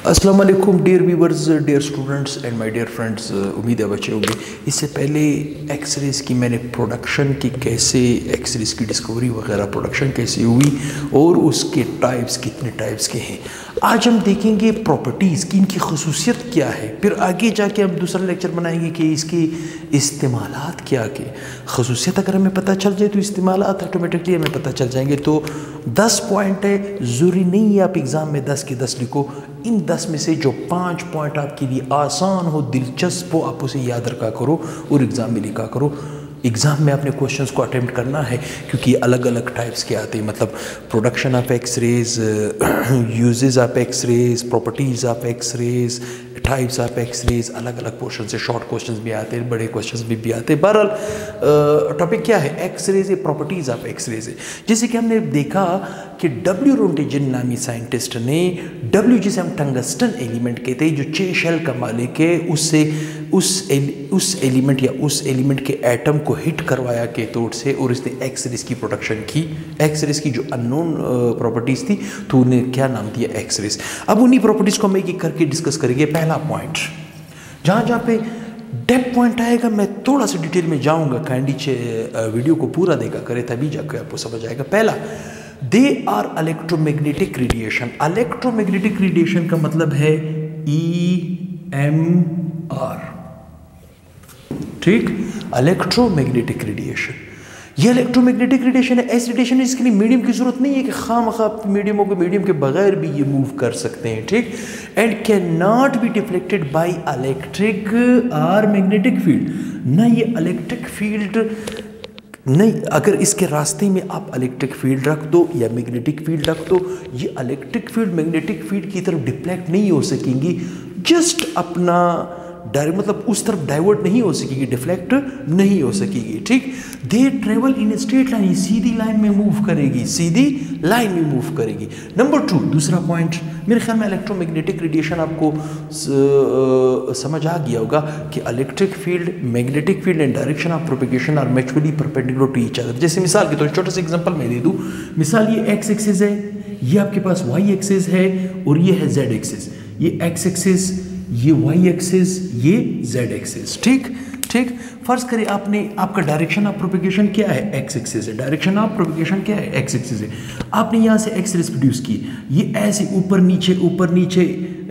अस्सलाम वालेकुम dear viewers, dear students and my dear friends. उम्मीद है बच्चे होंगे। इससे पहले एक्सरेज़ की मैंने प्रोडक्शन की कैसे एक्सरेज़ की डिस्कवरी वगैरह प्रोडक्शन कैसे हुई और उसके टाइप्स कितने टाइप्स के हैं। आज हम देखेंगे प्रॉपर्टीज़ की, इनकी खसूसियत क्या है। फिर आगे जाके हम दूसरा लेक्चर बनाएंगे कि इसके इस्तेमालात क्या के खसूसियत अगर हमें पता चल जाए तो इस्तेमालात ऑटोमेटिकली हमें पता चल जाएंगे। तो 10 पॉइंट है, ज़रूरी नहीं है आप एग्ज़ाम में 10 के 10 लिखो। इन 10 में से जो 5 पॉइंट आपके लिए आसान हो, दिलचस्प हो, आप उसे याद रखा करो और एग्ज़ाम में लिखा करो। एग्ज़ाम में अपने क्वेश्चंस को अटेम्प्ट करना है क्योंकि अलग अलग टाइप्स के आते हैं, मतलब production of x-rays, uses of x-rays, properties of x-rays, types of x-rays, अलग अलग पोर्शन से शॉर्ट क्वेश्चंस भी आते हैं, बड़े क्वेश्चंस भी आते हैं। बहरहाल टॉपिक क्या है, एक्सरेज है, प्रॉपर्टीज़ ऑफ एक्सरेज है। जैसे कि हमने देखा कि डब्ल्यू रोंटेजन नामी साइंटिस्ट ने डब्ल्यू, जिसे हम टंगस्टन एलिमेंट कहते हैं, जो 6 शेल का मालिक है, उससे उस एलिमेंट या उस एलिमेंट के एटम को हिट करवाया कैथोड से और इसने एक्सरेज की प्रोडक्शन की। एक्सरेज की जो अननोन प्रॉपर्टीज़ थी तो उन्हें क्या नाम दिया, एक्सरेज। अब उन्हीं प्रॉपर्टीज़ को हम एक एक करके डिस्कस करेंगे। पहला पॉइंट, जहाँ पे डेप्थ पॉइंट आएगा, मैं थोड़ा सा डिटेल में जाऊँगा, काइंडली वीडियो को पूरा देखा करें तभी जाकर आपको समझ आएगा। पहला, they are electromagnetic radiation. Electromagnetic radiation का मतलब है EMR, ठीक, इलेक्ट्रोमैग्नेटिक रेडिएशन। ये इलेक्ट्रोमैग्नेटिक रेडिएशन है, ऐसी रेडिएशन है इसके लिए मीडियम की जरूरत नहीं है कि खामखा मीडियम को, मीडियम के बगैर भी ये मूव कर सकते हैं, ठीक। And can not be deflected by electric और मैग्नेटिक फील्ड। ना ये इलेक्ट्रिक फील्ड नहीं, अगर इसके रास्ते में आप इलेक्ट्रिक फील्ड रख दो या मैग्नेटिक फील्ड रख दो, ये इलेक्ट्रिक फील्ड मैग्नेटिक फील्ड की तरफ डिफ्लेक्ट नहीं हो सकेंगी, जस्ट अपना डायरेक्ट मतलब उस तरफ डाइवर्ट नहीं हो सकेगी, डिफ्लेक्ट नहीं हो सकेगी, ठीक। They travel in a straight line, Sidhi line में मूव करेगी, सीधी लाइन में मूव करेगी। नंबर 2, दूसरा पॉइंट, मेरे ख्याल में इलेक्ट्रोमैग्नेटिक रेडिएशन आपको समझ आ गया होगा कि electric field, magnetic field and direction of propagation are mutually perpendicular to each other. जैसे मिसाल के तौर पर छोटा सा एग्जांपल मैं दे दूं, मिसाल ये एक्स एक्सिस है, ये आपके पास वाई एक्सिस है और ये है जेड एक्सिस। ये एक्स एक्सिस, ये वाई एक्सिस, ये जेड एक्सिस, ठीक ठीक। फर्ज करें आपने, आपका डायरेक्शन ऑफ प्रोपेगेशन क्या है, एक्स एक्सिस है, डायरेक्शन ऑफ प्रोपेगेशन क्या है, एक्स एक्सिस है। आपने यहाँ से एक्स रेज प्रोड्यूस की, ये ऐसे ऊपर नीचे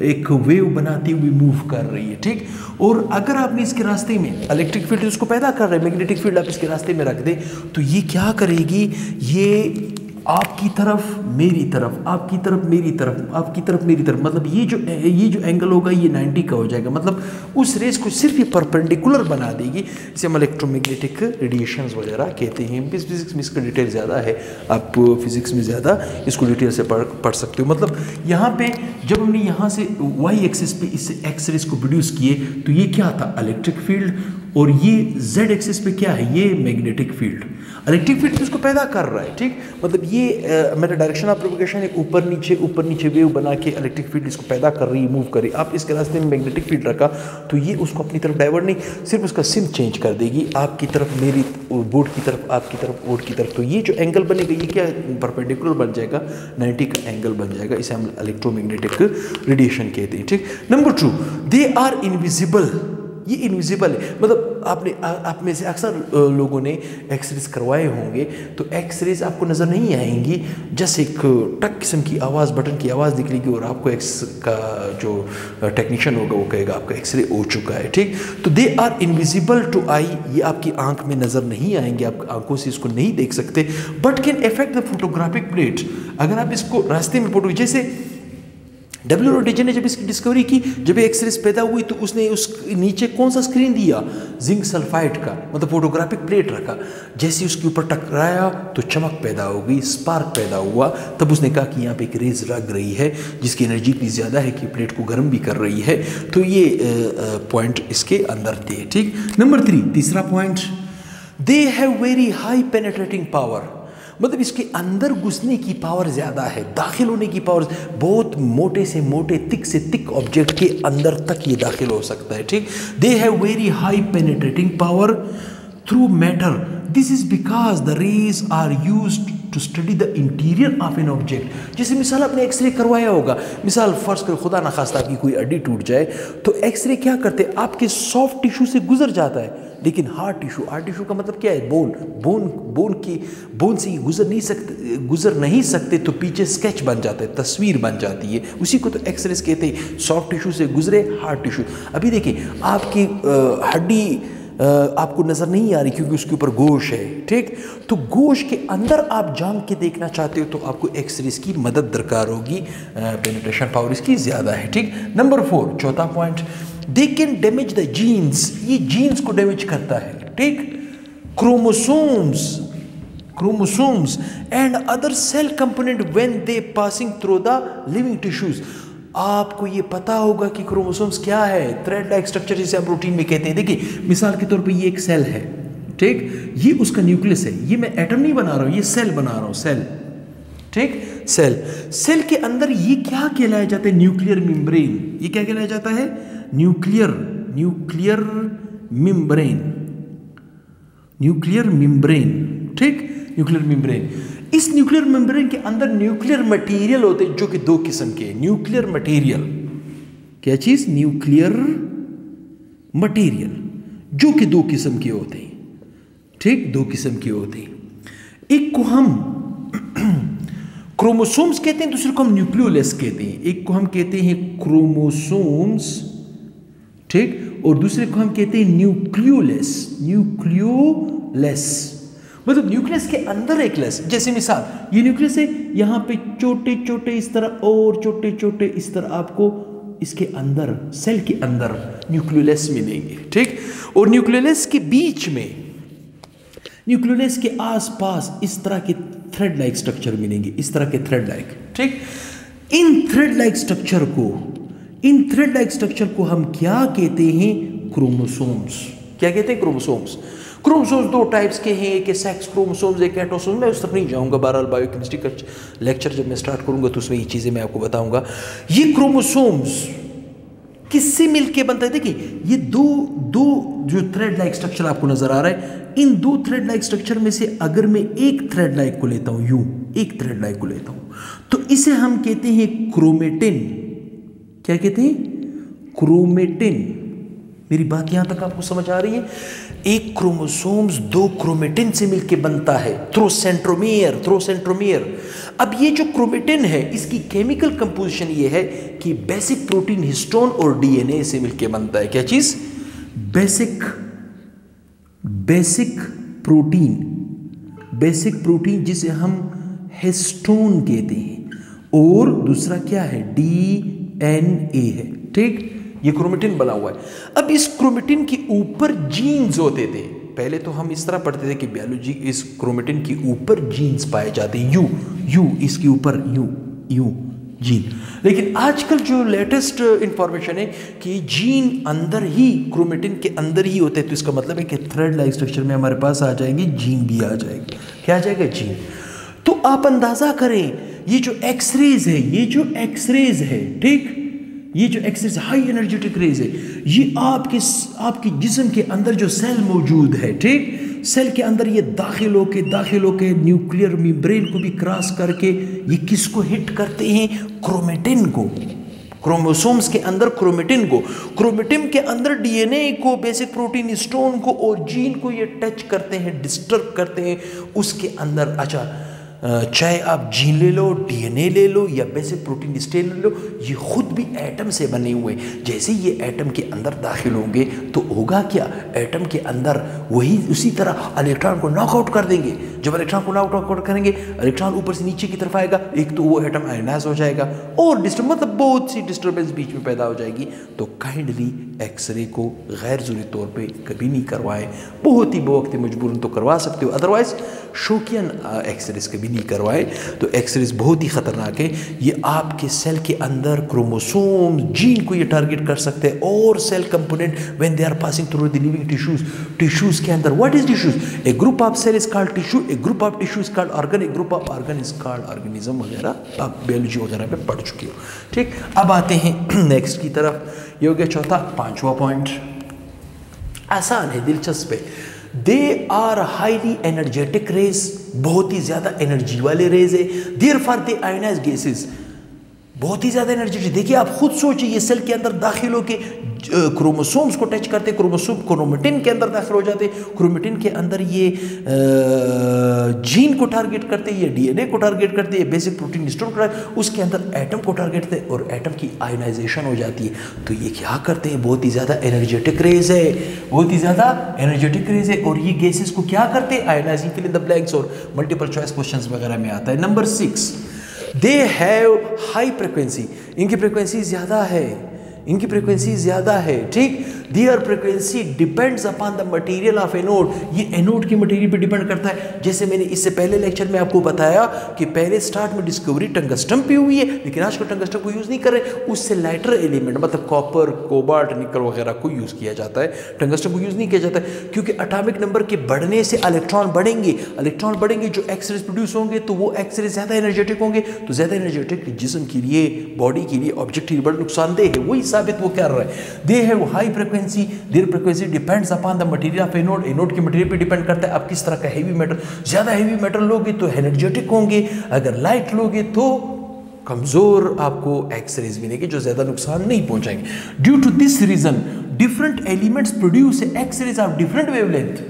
एक वेव बनाती हुई मूव कर रही है, ठीक। और अगर आपने इसके रास्ते में इलेक्ट्रिक फील्ड उसको पैदा कर रहे हैं, मैग्नेटिक फील्ड आप इसके रास्ते में रख दें तो ये क्या करेगी, ये आपकी तरफ मेरी तरफ, आपकी तरफ मेरी तरफ, आपकी तरफ मेरी तरफ, मतलब ये जो एंगल होगा ये 90 का हो जाएगा, मतलब उस रेस को सिर्फ ये परपेंडिकुलर बना देगी। इसे हम इलेक्ट्रोमैग्नेटिक रेडिएशंस वगैरह कहते हैं। फिजिक्स में इसका डिटेल ज़्यादा है, आप फिजिक्स में ज़्यादा इसको डिटेल से पढ़ सकते हो। मतलब यहाँ पे जब हमने यहाँ से वाई एक्सिस पे इससे एक्स रेस को प्रोड्यूस किए तो ये क्या था, इलेक्ट्रिक फील्ड, और ये जेड एक्सिस पे क्या है, ये मैग्नेटिक फील्ड। इलेक्ट्रिक फील्ड इसको पैदा कर रहा है, ठीक। मतलब ये मेरा डायरेक्शन ऑफ प्रोपेगेशन है, ऊपर नीचे वेव बना के इलेक्ट्रिक फील्ड इसको पैदा कर रही है, मूव कर रही है। आप इसके रास्ते में मैग्नेटिक फील्ड रखा तो ये उसको अपनी तरफ डाइवर्ट नहीं, सिर्फ उसका सिम चेंज कर देगी, आपकी तरफ मेरी बोर्ड की तरफ, आपकी तरफ बोर्ड की तरफ। तो ये जो एंगल बनेगा ये क्या परपेंडिकुलर बन जाएगा, 90 का एंगल बन जाएगा। इसे हम इलेक्ट्रोमैग्नेटिक रेडिएशन कहते हैं, ठीक। Number 2, they are invisible. ये इनविजिबल है, मतलब आप में से अक्सर लोगों ने एक्सरेज करवाए होंगे तो एक्सरेज आपको नज़र नहीं आएंगी, जैसे एक टक किस्म की आवाज़, बटन की आवाज़ निकलेगी और आपको एक्स का जो टेक्नीशियन होगा वो कहेगा आपका एक्सरे हो चुका है, ठीक। तो दे आर इनविजिबल टू आई, ये आपकी आंख में नज़र नहीं आएंगे, आप आंखों से इसको नहीं देख सकते, but can affect the photographic plate. अगर आप इसको रास्ते में फोटो, जैसे डब्ल्यू रोंटेजन ने जब इसकी डिस्कवरी की, जब एक्सरेज पैदा हुई तो उसने उस नीचे कौन सा स्क्रीन दिया, जिंक सल्फाइड का, मतलब फोटोग्राफिक प्लेट रखा। जैसे उसके ऊपर टकराया तो चमक पैदा हो गई, स्पार्क पैदा हुआ, तब उसने कहा कि यहाँ पे एक रेज लग रही है जिसकी एनर्जी इतनी ज़्यादा है कि प्लेट को गर्म भी कर रही है। तो ये पॉइंट इसके अंदर थे, ठीक। नंबर 3, तीसरा point, they have very high penetrating power. मतलब इसके अंदर घुसने की पावर ज़्यादा है, दाखिल होने की पावर, बहुत मोटे से मोटे, तिक से तिक ऑब्जेक्ट के अंदर तक ये दाखिल हो सकता है, ठीक। They have very high penetrating power through matter, this is because the rays are used to study the interior of an object. जैसे मिसाल आपने एक्सरे करवाया होगा, मिसाल फर्ज कर खुदा ना खास्ता आपकी कोई हड्डी टूट जाए तो एक्सरे क्या करते हैं, आपके सॉफ्ट टिश्यू से गुजर जाता है, लेकिन हार्ड टिश्यू का मतलब क्या है, बोन से गुजर नहीं सकते तो पीछे स्केच बन जाता है, तस्वीर बन जाती है, उसी को तो एक्सरे कहते हैं। सॉफ्ट टिश्यू से गुजरे हार्ड टिश्यू। अभी देखिए आपकी हड्डी आपको नज़र नहीं आ रही क्योंकि उसके ऊपर गोश है, ठीक, तो गोश के अंदर आप जान के देखना चाहते हो तो आपको एक्सरेज की मदद दरकार होगी, पेनिट्रेशन पावर इसकी ज़्यादा है, ठीक। नंबर 4, चौथा point, they can damage the genes, ये जीन्स को डैमेज करता है, ठीक। Chromosomes and other cell component when they passing through the living tissues. आपको ये पता होगा कि क्रोमोसोम्स क्या है, थ्रेड लाइक स्ट्रक्चर जिसे हम प्रोटीन में कहते हैं। देखिए मिसाल के तौर पे ये एक सेल है, ठीक, ये उसका न्यूक्लियस है, ये मैं एटम नहीं बना रहा हूँ, ये सेल बना रहा हूँ, सेल, ठीक, सेल के अंदर ये क्या कहलाया जाता है, न्यूक्लियर मेम्ब्रेन। ये क्या कहलाया जाता है, न्यूक्लियर मेम्ब्रेन, ठीक, न्यूक्लियर मेम्ब्रेन। इस न्यूक्लियर मेम्ब्रेन के अंदर न्यूक्लियर मटेरियल होते हैं जो कि 2 किस्म के, न्यूक्लियर मटेरियल, क्या चीज, न्यूक्लियर मटेरियल जो कि 2 किस्म के होते हैं, ठीक, 2 किस्म के होते हैं। एक को हम क्रोमोसोम्स कहते हैं, दूसरे को हम न्यूक्लियोलस कहते हैं। एक को हम कहते हैं क्रोमोसोम्स, ठीक, और दूसरे को हम कहते हैं न्यूक्लियोलस। मतलब न्यूक्लियस के अंदर एक लेस, जैसे मिसाल ये न्यूक्लियस है, यहाँ पे छोटे छोटे इस तरह और छोटे छोटे इस तरह आपको इसके अंदर, सेल के अंदर न्यूक्लियोलस मिलेंगे, ठीक। और न्यूक्लियोलस के बीच में, न्यूक्लियोलस के आसपास इस तरह के थ्रेड लाइक स्ट्रक्चर मिलेंगे, इस तरह के थ्रेड लाइक, ठीक। इन थ्रेड लाइक स्ट्रक्चर को हम क्या कहते हैं, क्रोमोसोम्स। क्या कहते हैं, क्रोमोसोम्स। क्रोमोसोम्स 2 टाइप्स के हैं, एक सेक्स क्रोमोसोम्स, एक एटोसोम्स। मैं उस तक नहीं जाऊंगा, बहरहाल बायोकेमिस्ट्री का लेक्चर जब मैं स्टार्ट करूंगा तो उसमें ये चीज़ें मैं आपको बताऊंगा। ये क्रोमोसोम्स किससे मिलके बनता है, देखिए ये दो जो थ्रेड लाइक स्ट्रक्चर आपको नजर आ रहा है, इन 2 थ्रेड लाइक स्ट्रक्चर में से अगर मैं एक थ्रेड लाइक को लेता हूं, एक थ्रेड लाइक को लेता हूं, तो इसे हम कहते हैं क्रोमेटिन। क्या कहते हैं, क्रोमेटिन। मेरी बात यहां तक आपको समझ आ रही है। एक क्रोमोसोम्स 2 क्रोमेटिन से मिलकर बनता है, थ्रो सेंट्रोमियर। अब ये जो क्रोमेटिन है इसकी केमिकल कंपोजिशन ये है कि बेसिक प्रोटीन हिस्टोन और डीएनए से मिलकर बनता है। क्या चीज, बेसिक प्रोटीन जिसे हम हिस्टोन कहते हैं, और दूसरा क्या है, डीएनए है, ठीक। ये क्रोमेटिन बना हुआ है। अब इस क्रोमेटिन के ऊपर जीन्स होते थे। पहले तो हम इस तरह पढ़ते थे कि बायोलॉजी, इस क्रोमेटिन के ऊपर जीन्स पाए जाते हैं, यू इसके ऊपर यू जीन। लेकिन आजकल जो लेटेस्ट इंफॉर्मेशन है कि जीन अंदर ही, क्रोमेटिन के अंदर ही होते हैं, तो इसका मतलब है कि थ्रेड लाइक स्ट्रक्चर में हमारे पास आ जाएंगे, जीन भी आ जाएंगे। क्या आ जाएगा, जीन। तो आप अंदाजा करें, ये जो एक्सरेज है, ठीक, ये जो एक्सरेज हाई एनर्जेटिक रेज है, ये आपके जिस्म के अंदर जो सेल मौजूद है, ठीक, सेल के अंदर ये दाखिल होके न्यूक्लियर मेम्ब्रेन को भी क्रॉस करके ये किसको हिट करते हैं, क्रोमेटिन को। क्रोमोसोम्स के अंदर क्रोमेटिन के अंदर डीएनए को, बेसिक प्रोटीन हिस्टोन को और जीन को ये टच करते हैं, डिस्टर्ब करते हैं उसके अंदर। अच्छा, चाहे आप जीन ले लो, डीएनए ले लो या बेसिक प्रोटीन स्टेन ले लो, ये खुद भी एटम से बने हुए हैं। जैसे ये एटम के अंदर दाखिल होंगे तो होगा क्या, एटम के अंदर वही उसी तरह इलेक्ट्रॉन को नॉकआउट कर देंगे। जब इलेक्ट्रॉन को नॉकआउट करेंगे, इलेक्ट्रॉन ऊपर से नीचे की तरफ आएगा, एक तो वो एटम आयनाइज हो जाएगा और मतलब बहुत सी डिस्टर्बेंस बीच में पैदा हो जाएगी। तो काइंडली एक्सरे को गैर ज़रूरी तौर पे कभी नहीं करवाएं। बहुत ही बवक्त मजबूरन तो करवा सकते हो, अदरवाइज शौकियन एक्सरेज कभी नहीं करवाए। तो एक्सरेज बहुत ही ख़तरनाक है। ये आपके सेल के अंदर क्रोमोसोम, जीन को ये टारगेट कर सकते हैं और cell component when they are passing through the living tissues के अंदर। What is tissues? A group of cell is called tissue, a group of tissue is called organ, a group of organ is called organism वगैरह आप biology वगैरह में पढ़ चुके हो। ठीक, अब आते हैं नेक्स्ट की तरफ। ये हो गया चौथा। पांचवा पॉइंट आसान है, दिलचस्प है। They are highly energetic rays, बहुत ही ज़्यादा एनर्जी वाले रेज है। देयरफॉर दे आयोनाइज गैसेस, बहुत ही ज़्यादा एनर्जेटिक। देखिए आप खुद सोचिए, ये सेल के अंदर दाखिल होके क्रोमोसोम्स को टच करते, क्रोमोसोम क्रोमेटिन के अंदर दाखिल हो जाते, क्रोमेटिन के अंदर ये जीन को टारगेट करते, ये डीएनए को टारगेट करते, ये बेसिक प्रोटीन स्टोर कर, उसके अंदर एटम को टारगेट करते और एटम की आयोनाइजेशन हो जाती है। तो ये क्या करते हैं, बहुत ही ज़्यादा एनर्जेटिक रेज है, बहुत ही ज़्यादा एनर्जेटिक रेज है। और ये गैसेस को क्या करते हैं, ionising, fill in the blanks और मल्टीपल चॉइस क्वेश्चंस वगैरह में आता है। Number 6, they have high frequency, इनकी फ्रिक्वेंसी ज़्यादा है, इनकी फ्रिक्वेंसी ज़्यादा है, ठीक। Their frequency depends upon the material of anode, ये एनोड की मटेरियल पे डिपेंड करता है। जैसे मैंने इससे पहले लेक्चर में आपको बताया कि पहले स्टार्ट में डिस्कवरी टंगस्टन पे हुई है, लेकिन आजकल टंगस्टन को यूज़ नहीं कर रहे, उससे लाइटर एलिमेंट मतलब कॉपर, कोबाल्ट, निकल वगैरह को यूज़ किया जाता है, टंगस्टन को यूज़ नहीं किया जाता है, क्योंकि एटॉमिक नंबर के बढ़ने से इलेक्ट्रॉन बढ़ेंगे, इलेक्ट्रॉन बढ़ेंगे, जो एक्सरेज प्रोड्यूस होंगे तो वो एक्सरेज ज़्यादा एनर्जेटिक होंगे, तो ज़्यादा एनर्जेटिक जिस्म के लिए, बॉडी के लिए, ऑब्जेक्ट के लिए बड़ा नुकसानदेह है, वही साबित वो कर रहा है। They have high frequency, their frequency depends upon the material of anode, anode के मटेरियल पे डिपेंड करता है आप किस तरह का हैवी मेटल, ज़्यादा हैवी मेटल लोगे तो एनर्जेटिक होंगे, अगर लाइट लोगे तो कमज़ोर आपको एक्सरेज मिलेंगे जो ज़्यादा नुकसान नहीं पहुंचाएंगे। Due to this reason different elements produce x-rays of different wavelength,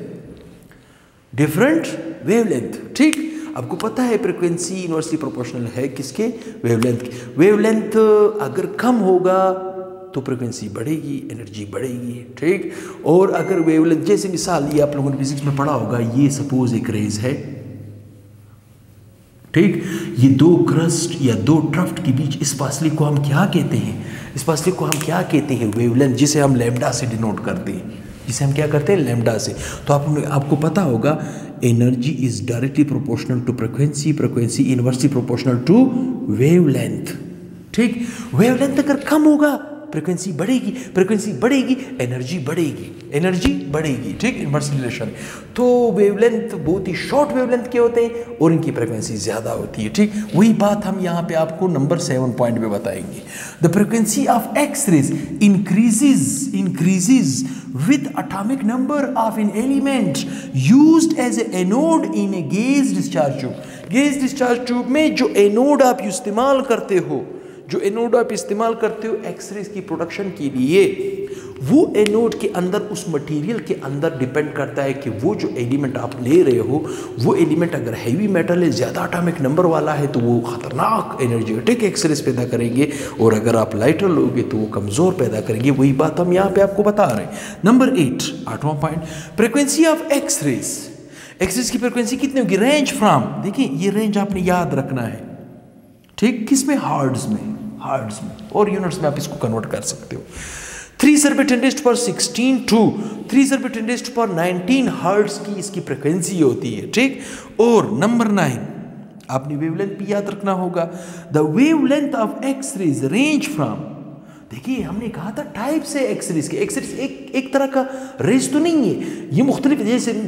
different wavelength, ठीक। आपको पता है फ्रिक्वेंसी इनवर्सली प्रोपोर्शनल है किसके, वेवलेंथ की। वेवलेंथ अगर कम होगा तो फ्रिक्वेंसी बढ़ेगी, एनर्जी बढ़ेगी, ठीक। और अगर वेवलेंथ, जैसे मिसाल ये आप लोगों ने फिजिक्स में पढ़ा होगा, ये सपोज एक रेज है, ठीक, ये दो क्रस्ट या दो ट्रफ्ट के बीच इस फासले को हम क्या कहते हैं, इस फासले को हम क्या कहते हैं, वेवलेंथ, जिसे हम लैम्डा से डिनोट करते हैं, जिसे हम क्या करते हैं, लैम्डा से। तो आपको पता होगा energy is directly proportional to frequency, frequency inversely proportional to wavelength, ठीक। वेवलेंथ अगर कम होगा फ्रिक्वेंसी बढ़ेगी, फ्रिक्वेंसी बढ़ेगी, एनर्जी बढ़ेगी, एनर्जी बढ़ेगी, ठीक, इनवर्स रिलेशन। तो वेवलेंथ बहुत ही शॉर्ट वेवलेंथ के होते हैं और इनकी फ्रिक्वेंसी ज़्यादा होती है, ठीक। वही बात हम यहाँ पे आपको नंबर 7 पॉइंट पे बताएंगे। The frequency of X-rays increases with atomic number of an element used as an anode in a gauge discharge tube। gauge discharge tube में जो एनोड आप इस्तेमाल करते हो, जो एनोड आप इस्तेमाल करते हो एक्सरेज की प्रोडक्शन के लिए, वो एनोड के अंदर, उस मटेरियल के अंदर डिपेंड करता है कि वो जो एलिमेंट आप ले रहे हो, वो एलिमेंट अगर हैवी मेटल है, ज़्यादा एटॉमिक नंबर वाला है, तो वो खतरनाक एनर्जेटिक एक्सरेज पैदा करेंगे, और अगर आप लाइटर लोगे तो वो कमज़ोर पैदा करेंगे। वही बात हम यहाँ पे आपको बता रहे हैं। नंबर 8, 8वां point, frequency of X rays. X rays की फ्रिक्वेंसी कितनी होगी, रेंज फ्रॉम, देखिए ये रेंज आपने याद रखना है, ठीक, किस में, हर्ट्ज में, हर्ट्ज में, और यूनिट्स में आप इसको कन्वर्ट कर सकते हो। 3 टू 3 हर्ट्ज की इसकी फ्रिक्वेंसी होती है, ठीक। और नंबर 9 आपने वेवलेंथ भी याद रखना होगा। The wavelength of x-rays range from, देखिए हमने कहा था टाइप से एक्सरेज के, एक्सरेज एक तरह का रेज तो नहीं है, ये मुख्तलिफ,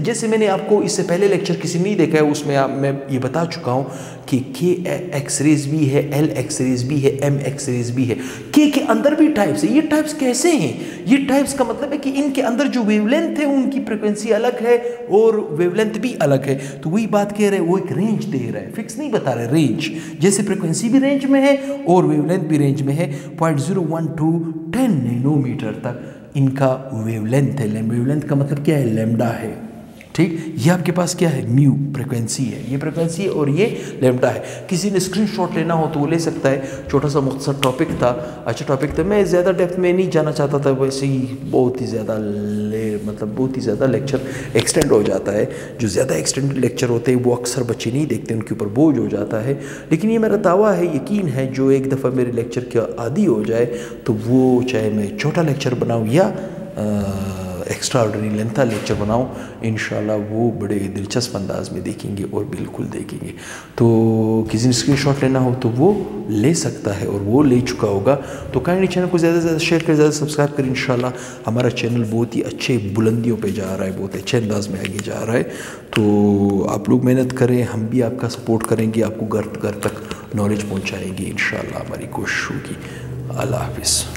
जैसे मैंने आपको इससे पहले लेक्चर किसी नहीं देखा है उसमें मैं ये बता चुका हूँ कि के एक्सरेज भी है, एल एक्सरेज भी है, एम एक्सरेज भी है, के अंदर भी टाइप्स है। ये टाइप्स कैसे हैं, ये टाइप्स का मतलब है कि इनके अंदर जो वेवलेंथ है उनकी फ्रिक्वेंसी अलग है और वेवलेंथ भी अलग है। तो वही बात कह रहे हैं, वो एक रेंज दे रहा है, फिक्स नहीं बता रहे, रेंज, जैसे फ्रिक्वेंसी भी रेंज में है और वेवलेंथ भी रेंज में है। 0.01 to 10 नैनोमीटर तक इनका वेवलेंथ है। वेवलेंथ का मतलब क्या है, लैम्डा है, ठीक। ये आपके पास क्या है, म्यू फ्रिक्वेंसी है, ये फ्रिक्वेंसी है और ये लैम्डा है। किसी ने स्क्रीनशॉट लेना हो तो वो ले सकता है, छोटा सा मुख्तसर टॉपिक था, अच्छा टॉपिक था, मैं ज़्यादा डेप्थ में नहीं जाना चाहता था, वैसे ही बहुत ही ज़्यादा बहुत ही ज़्यादा लेक्चर एक्सटेंड हो जाता है। जो ज़्यादा एक्सटेंडेड लेक्चर होते हैं वो अक्सर बच्चे नहीं देखते, उनके ऊपर बोझ हो जाता है। लेकिन ये मेरा दावा है, यकीन है, जो एक दफ़ा मेरे लेक्चर के आदी हो जाए तो वो चाहे मैं छोटा लेक्चर बनाऊँ या एक्स्ट्रा ऑर्डिनरी लेंथ लेक्चर बनाऊँ, इंशाल्लाह वो बड़े दिलचस्प अंदाज में देखेंगे और बिल्कुल देखेंगे। तो किसी ने स्क्रीनशॉट लेना हो तो वो ले सकता है और वो ले चुका होगा। तो काइंडली चैनल को ज़्यादा से ज़्यादा शेयर करें, ज़्यादा सब्सक्राइब करें। इंशाल्लाह हमारा चैनल बहुत ही अच्छे बुलंदियों पे जा रहा है, बहुत अच्छे अंदाज में आगे जा रहा है। तो आप लोग मेहनत करें, हम भी आपका सपोर्ट करेंगे, आपको घर घर तक नॉलेज पहुँचाएंगे, इंशाल्लाह हमारी कोशिश होगी। अल्लाह हाफिज़।